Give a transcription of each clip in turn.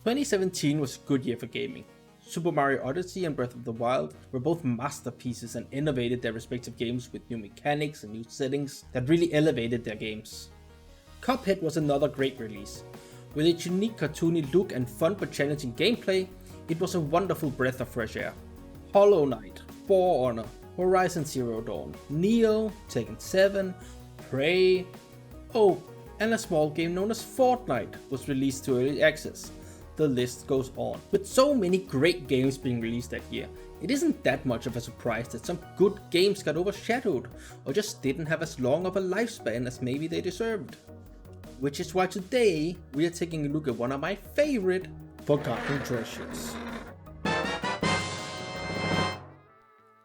2017 was a good year for gaming. Super Mario Odyssey and Breath of the Wild were both masterpieces and innovated their respective games with new mechanics and new settings that really elevated their games. Cuphead was another great release. With its unique cartoony look and fun but challenging gameplay, it was a wonderful breath of fresh air. Hollow Knight, For Honor, Horizon Zero Dawn, Neo, Tekken 7, Prey, and a small game known as Fortnite was released to early access. The list goes on. With so many great games being released that year, it isn't that much of a surprise that some good games got overshadowed or just didn't have as long of a lifespan as maybe they deserved. Which is why today we are taking a look at one of my favorite forgotten treasures.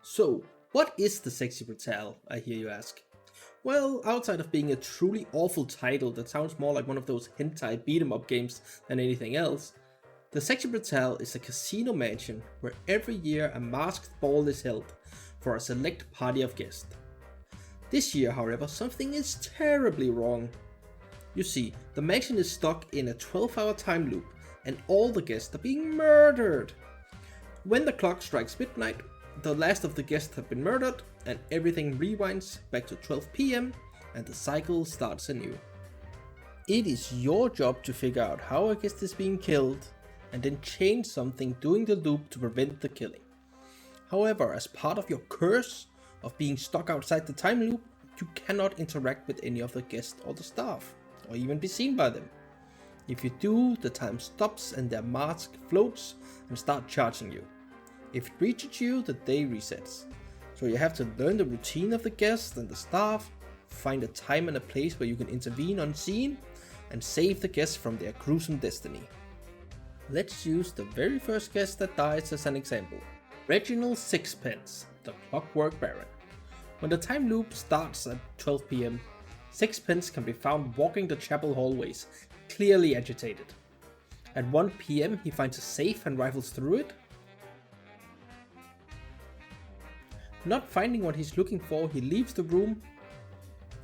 So, what is the Sexy Brutale, I hear you ask? Well, outside of being a truly awful title that sounds more like one of those hentai beat-em-up games than anything else, the Sexy Brutale is a casino mansion where every year a masked ball is held for a select party of guests. This year, however, something is terribly wrong. You see, the mansion is stuck in a 12-hour time loop and all the guests are being murdered. When the clock strikes midnight, the last of the guests have been murdered and everything rewinds back to 12 PM and the cycle starts anew. It is your job to figure out how a guest is being killed and then change something during the loop to prevent the killing. However, as part of your curse of being stuck outside the time loop, you cannot interact with any of the guests or the staff, or even be seen by them. If you do, the time stops and their mask floats and start charging you. If it reaches you, the day resets. So you have to learn the routine of the guests and the staff, find a time and a place where you can intervene unseen, and save the guests from their gruesome destiny. Let's use the very first guest that dies as an example. Reginald Sixpence, the Clockwork Baron. When the time loop starts at 12 PM, Sixpence can be found walking the chapel hallways, clearly agitated. At 1 PM he finds a safe and rifles through it. Not finding what he's looking for, he leaves the room.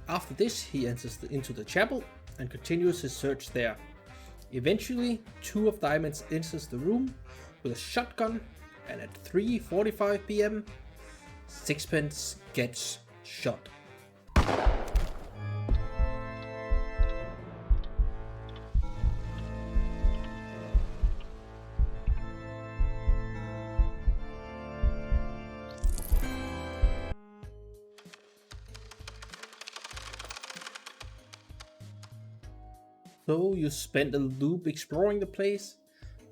After this, he enters into the chapel and continues his search there. Eventually, 2 of Diamonds enters the room with a shotgun, and at 3:45 PM, Sixpence gets shot. So you spend a loop exploring the place,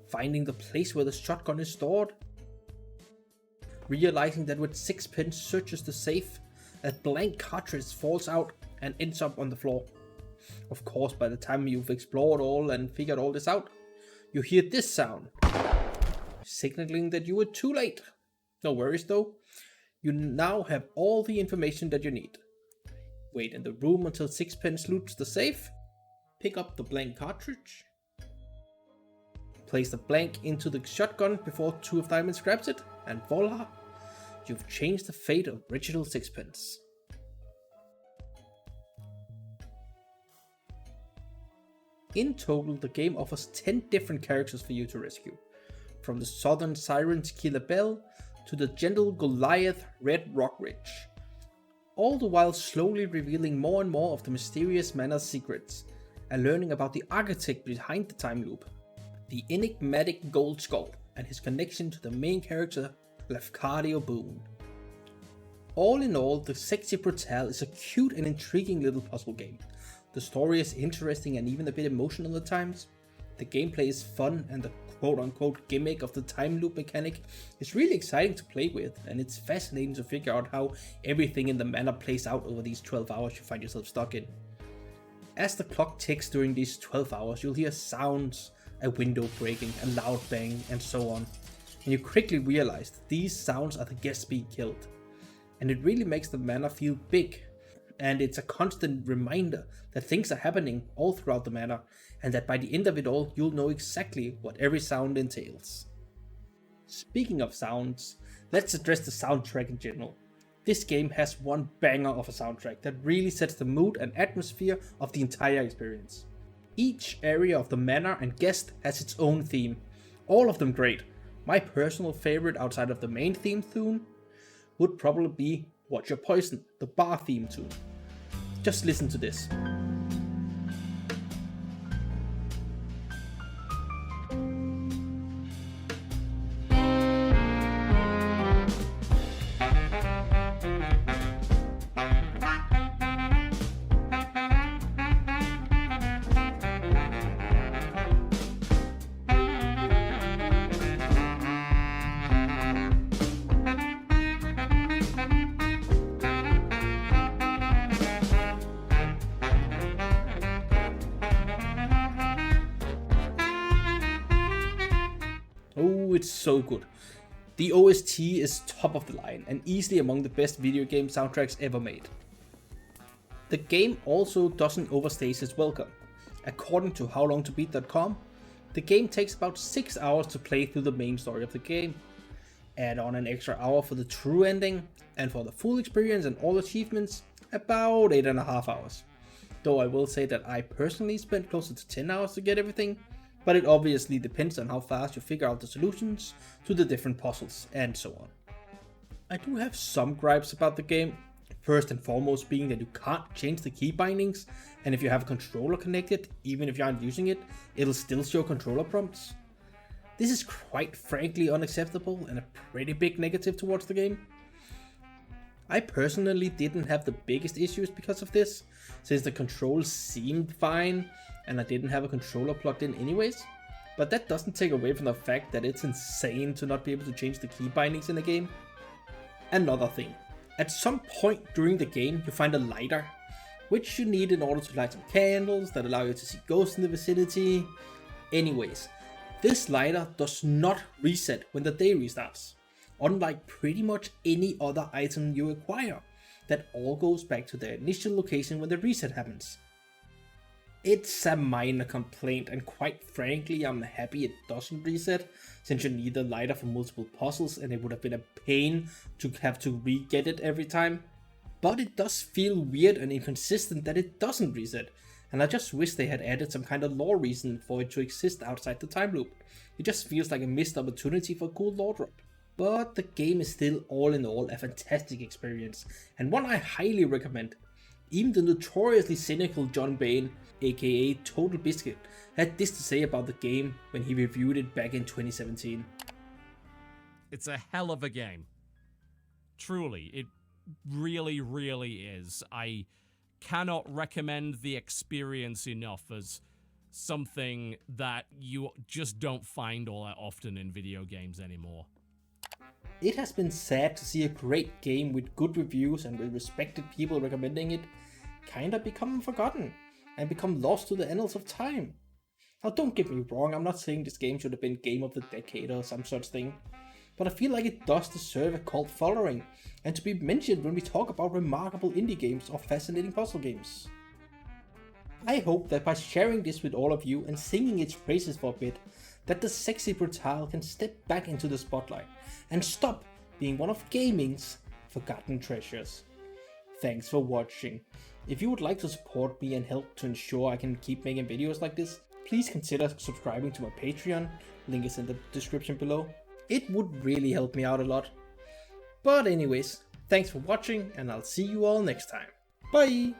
finding the place where the shotgun is stored, realizing that when Sixpence searches the safe, a blank cartridge falls out and ends up on the floor. Of course, by the time you've explored all and figured all this out, you hear this sound, signaling that you were too late. No worries though, you now have all the information that you need. Wait in the room until Sixpence loots the safe, pick up the blank cartridge, place the blank into the shotgun before 2 of Diamonds grabs it, and voila, you've changed the fate of Reginald Sixpence. In total, the game offers 10 different characters for you to rescue, from the southern siren Tequila Belle to the gentle Goliath Red Rockridge, all the while slowly revealing more and more of the mysterious manor's secrets, and learning about the architect behind the time loop, the enigmatic Gold Skull, and his connection to the main character, Lafcadio Boone. All in all, the Sexy Brutale is a cute and intriguing little puzzle game. The story is interesting and even a bit emotional at times. The gameplay is fun and the quote-unquote gimmick of the time loop mechanic is really exciting to play with, and it's fascinating to figure out how everything in the manor plays out over these 12 hours you find yourself stuck in. As the clock ticks during these 12 hours, you'll hear sounds, a window breaking, a loud bang, and so on. And you quickly realize that these sounds are the guests being killed. And it really makes the manor feel big. And it's a constant reminder that things are happening all throughout the manor, and that by the end of it all, you'll know exactly what every sound entails. Speaking of sounds, let's address the soundtrack in general. This game has one banger of a soundtrack that really sets the mood and atmosphere of the entire experience. Each area of the manor and guest has its own theme, all of them great. My personal favorite outside of the main theme tune would probably be Watch Your Poison, the bar theme tune. Just listen to this. Oh, it's so good. The OST is top of the line and easily among the best video game soundtracks ever made. The game also doesn't overstay its welcome. According to howlongtobeat.com, the game takes about 6 hours to play through the main story of the game. Add on an extra hour for the true ending, and for the full experience and all achievements, about 8.5 hours. Though I will say that I personally spent closer to 10 hours to get everything, but it obviously depends on how fast you figure out the solutions to the different puzzles and so on. I do have some gripes about the game, first and foremost being that you can't change the key bindings, and if you have a controller connected, even if you aren't using it, it'll still show controller prompts. This is quite frankly unacceptable and a pretty big negative towards the game. I personally didn't have the biggest issues because of this, since the controls seemed fine and I didn't have a controller plugged in anyways, but that doesn't take away from the fact that it's insane to not be able to change the key bindings in the game. Another thing, at some point during the game you find a lighter, which you need in order to light some candles that allow you to see ghosts in the vicinity. Anyways, this lighter does not reset when the day restarts, unlike pretty much any other item you acquire, that all goes back to their initial location when the reset happens. It's a minor complaint, and quite frankly I'm happy it doesn't reset, since you need the lighter for multiple puzzles and it would have been a pain to have to re-get it every time. But it does feel weird and inconsistent that it doesn't reset, and I just wish they had added some kind of lore reason for it to exist outside the time loop. It just feels like a missed opportunity for a cool lore drop. But the game is still all in all a fantastic experience, and one I highly recommend. Even the notoriously cynical John Bain, aka Total Biscuit, had this to say about the game when he reviewed it back in 2017. It's a hell of a game. Truly, it really, really is. I cannot recommend the experience enough as something that you just don't find all that often in video games anymore. It has been sad to see a great game with good reviews and with respected people recommending it kinda become forgotten and become lost to the annals of time. Now don't get me wrong, I'm not saying this game should have been Game of the Decade or some such thing, but I feel like it does deserve a cult following and to be mentioned when we talk about remarkable indie games or fascinating puzzle games. I hope that by sharing this with all of you and singing its praises for a bit, that the Sexy Brutale can step back into the spotlight and stop being one of gaming's forgotten treasures. Thanks for watching. If you would like to support me and help to ensure I can keep making videos like this, please consider subscribing to my Patreon, link is in the description below. It would really help me out a lot. But anyways, thanks for watching and I'll see you all next time. Bye!